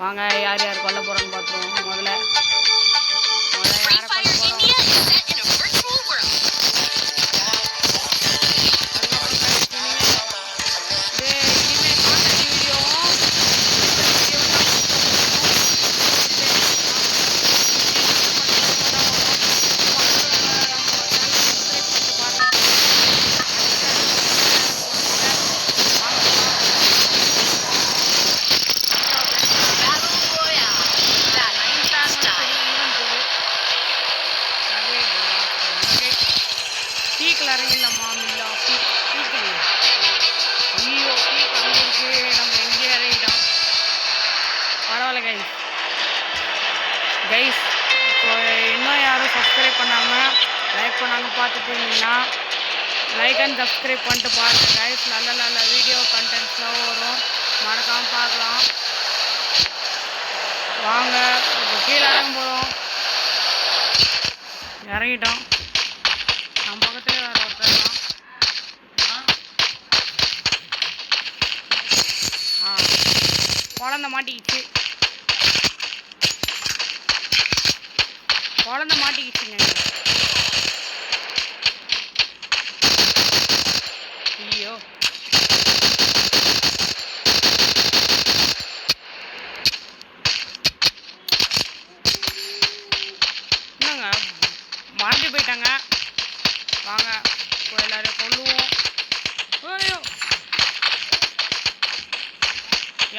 வாங்க யார் யார் கொல்ல போகிறோன்னு பார்த்துருவோம். முதல்ல யாரை கொல்ல போகிறோம். பீக்கில் இறங்கிடலாமா மில்லா பீக்கு. ஐயோ பீக் அங்கே இருக்கு, நம்ம எங்கேயே இறங்கிட்டோம். பரவாயில்ல கைஸ் இப்போ இன்னும் யாரும் சப்ஸ்கிரைப் பண்ணாமல் லைக் பண்ணாமல் பார்த்துட்டு இருந்தீங்கன்னா லைக் அண்ட் சப்ஸ்கிரைப் பண்ணிட்டு பாருங்கள் கைஸ். நல்ல நல்ல வீடியோ கண்டென்ட்ஸ்லாம் வரும், மறக்காமல் பார்க்கலாம். வாங்க இப்போ கீழே இறங்க போகிறோம். இறங்கிட்டோம். நம்ம பக்கத்துலேயே வேறு ஒருத்தர் தான். குழந்த மாட்டிக்கிச்சு, குழந்த மாட்டிக்கிச்சுங்க. ஐயோ என்னங்க மறந்து போயிட்டாங்க. வாங்க இப்போ எல்லாரையும் கொள்ளுவோம். ஐயோ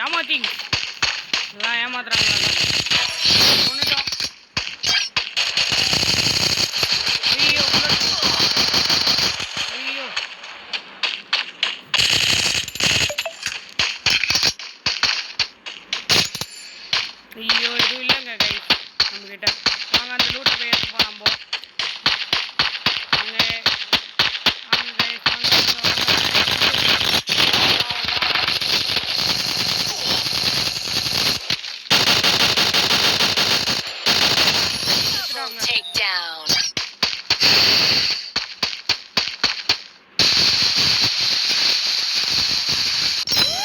ஏமாத்திங்க, எல்லாம் ஏமாத்துறாங்க. கொண்டுட்டோம். ஐயோ ஐயோ ஐயோ எதுவும் இல்லைங்க கைஸ் நம்மக்கிட்ட. வாங்க அந்த லூட்டை போய் எடுத்துப்போம் நம்ம. அங்கே அங்கே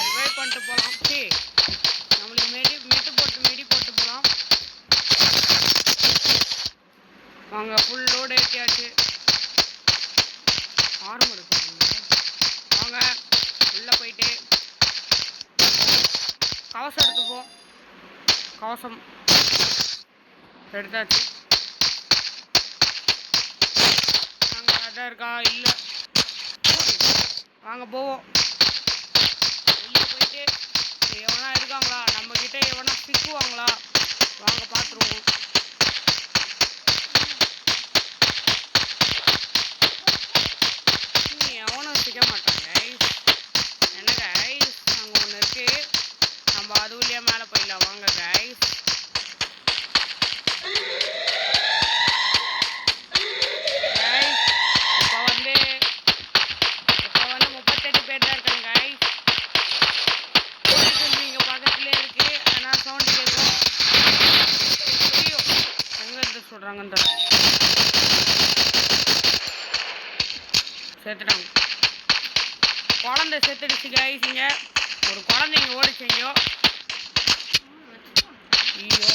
ரிவைவ் பண்ணிட்டு போகலாம். சரி நம்மளுக்கு மெடி போட்டு போகலாம். வாங்க ஃபுல் லோடு ஏற்றியாச்சு. ஆர்மர் இருக்கு. வாங்க உள்ளே போயிட்டு கவசம் எடுத்துப்போம். கவசம் எடுத்தாச்சு. நாங்கள் அதான் இருக்கா இல்லை. வாங்க போவோம். வெளியே போயிட்டு எவனா இருக்காங்களா நம்மக்கிட்ட, எவனா சிக்குவாங்களா வாங்க பார்த்துருவோம். எவனும் சிக்க மாட்டாங்க கைஸ். என்ன கைஸ் அங்கே ஒன்று இருக்குது, நம்ம அது வழியாக மேலே போயிடலாம். வாங்க கைஸ். இப்போ வந்து 38 பேர் தான் இருக்காங்க கைஸ். இங்கே பக்கத்துலேயே இருக்குது, அதனால் சவுண்டு கேட்கும். ஐயோ எங்கே இருந்து சொல்கிறாங்கன்ற செத்துட்டாங்க. குழந்தை செத்துடுச்சு கைஸ். இங்கே ஒரு குழந்தைங்க ஓடிச்சிங்கோ. ஐயோ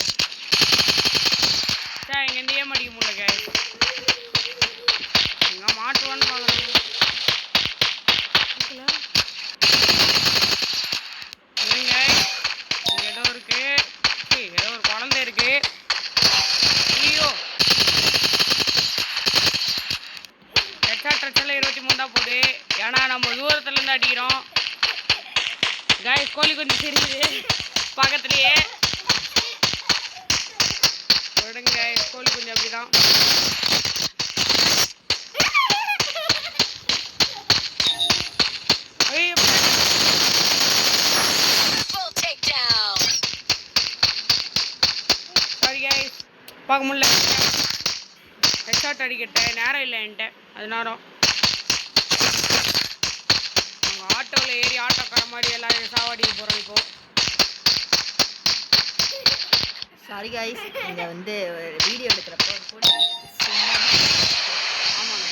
சார் இங்கேருந்து ஏன் அடிக்க முடியல கைஸ். எங்கே மாட்டுவான்னு பார்க்கணும். இல்லைங்க இங்கே ஏதோ இருக்குது, ஏதோ ஒரு குழந்தை இருக்குது. ஐயோ ஹெட்ஷாட் 23 தான் போகுது. ஏன்னா நம்ம தூரத்துலேருந்து அடிக்கிறோம் கைஸ். கோழி குஞ்சு சிரிக்குது பக்கத்துலேயே. விடுங்க கோழி குஞ்சு அப்படிதான். சாரி கைஸ் பார்க்க முடியல. ஹெட்ஷாட் அடிக்கிட்டேன், நேரம் இல்லை என்கிட்ட. அது நேரம் நாங்கள் ஆட்டோவில் ஏறி ஆட்டோக்கார மாதிரி எல்லாரும் சாவாடிக்க போகிறோம் இப்போ. சாரி கைஸ், இங்கே வந்து வீடியோ எடுக்கிறப்போ சும்மா ஆமாங்க.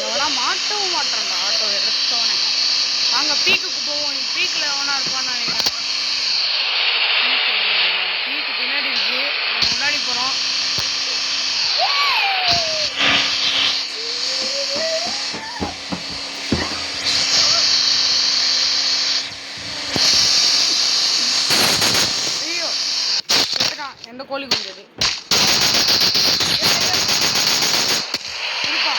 எவனா மாட்டவும் மாட்டான்டா ஆட்டோ எடுத்தோன்னே. வாங்க பீக்குக்கு போவோம். பீக்கில் எவனா இருப்பான்னு நினைக்கிறேன். பீக்கு பின்னாடி இருக்கு, முன்னாடி போகிறோம். ஐயோ எடுத்துட்டான். எந்த கோழி குஞ்சது இருப்பா.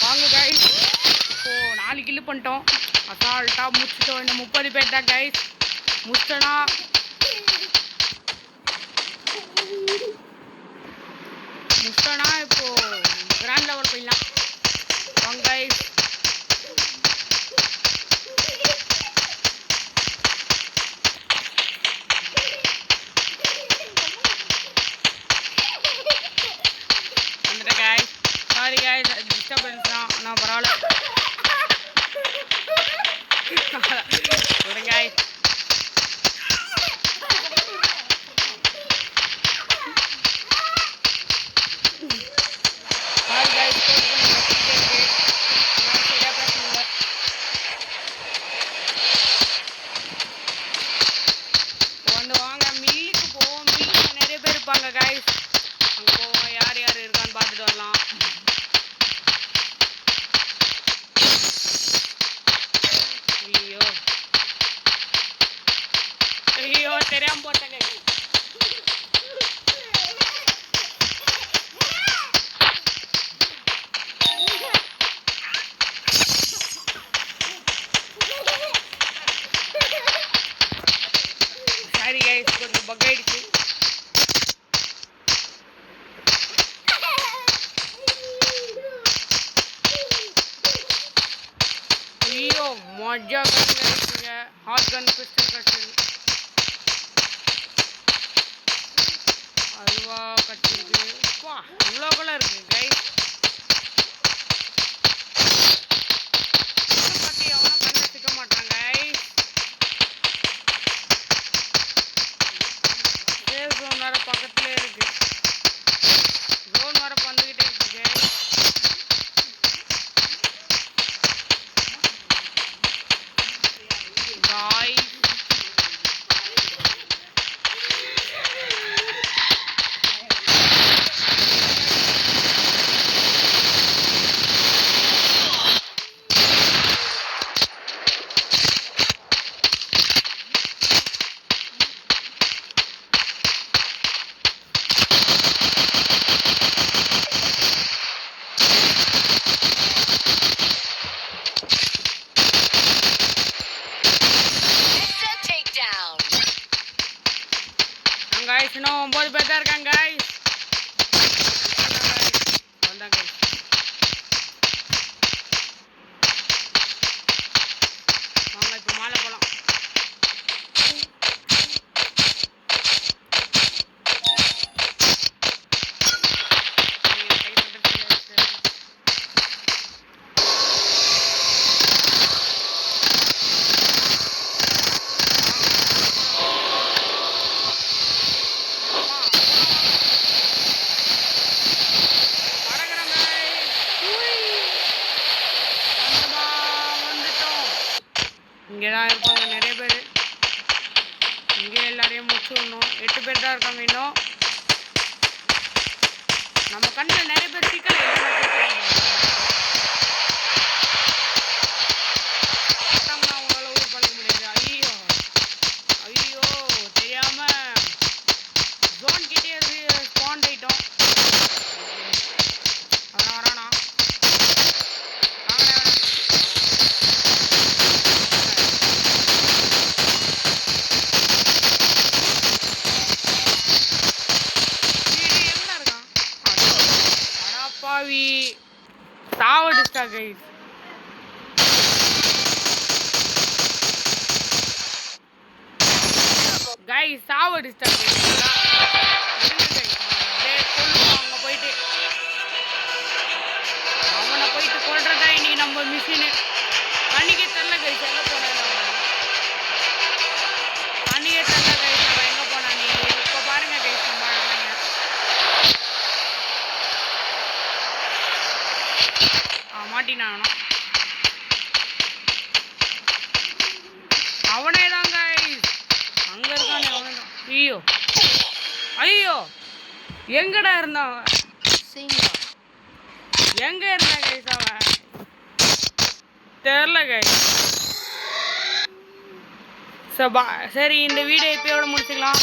வாங்க கைஸ், இப்போ 4 கில்லு பண்ணிட்டோம். அசால்ட்டாக முடிச்சிட்டோம். இன்னும் 30 பேர் தான் கைஸ். முடிச்சிட்டோன்னா இப்போ கிராண்ட் லெவல் போயிடலாம். வாங்க கைஸ். வந்துட்டேன் கைஸ். சாரி கைஸ், டிஸ்டர்பன்ஸ் தான். நான் பரவாயில்ல விடுங்க கைஸ். சாரி கைஸ், சரியாக பேசணுங்க. இப்போ வந்து வாங்க மில்லுக்கு போவோம். மில்லில் நிறைய பேர் இருப்பாங்க கைஸ். அங்கே போவோம், யார் யார் இருக்கான்னு பார்த்துட்டு வரலாம். ஐயோ ஐயோ தெரியாமல் போட்டேங்க. சாரி கைஸ், கொஞ்சம் பக் ஆயிடுச்சு. ஐயோ மஜா கன் கிடைக்குங்க. ஹாட் கன் பிஸ்டல் கட்டு அல்வா கட்டிருக்கு. வா இவ்வளோக்குள்ள இருக்கு கைஸ். பற்றி எவனும் கண்ணை சிக்க மாட்டாங்க கைஸ். சேஃப் ஜோன் வேறு பக்கத்துலேயே இருக்கு. ஜோன் வேறு வந்துக்கிட்டே இருக்கு கைஸ். காய்ஸ் guys, இன்னும் 9 பேர் தான் இருக்காங்க guys. வந்தாங்க guys. வாங்க இப்போ மாலை போலாம். இங்கே தான் இருப்பாங்க நிறைய பேர். இங்கே எல்லாரையும் முடிச்சு விடணும். 8 பேர் தான் இருக்காங்க இன்னும். நம்ம கண்ணில் நிறைய பேர் சிக்கல் அவங்களால ஊர் பண்ணிக்க முடியாது. ஐயோ ஐயோ தெரியாமல் ஜோன் கிட்டே ஸ்பாண்ட் ஆகிட்டோம். அதெல்லாம் வரானா பாவி சாவடிச்சா கைஸ். கைஸ் சாவடிச்சா கைஸ். அங்கே போயிட்டு அவனை போயிட்டு கொள்றதா இன்னைக்கு நம்ம மிஷினு. அன்னைக்கு தெரில கைஸ் எங்கே போனேன். ஐயோ எங்கடா இருந்தான் அவன்? சிங்கம் எங்க இருந்தான் கைஸ் அவன் தெரில கைஸ். சரி இந்த வீடியோ இப்போட முடிச்சுக்கலாம்.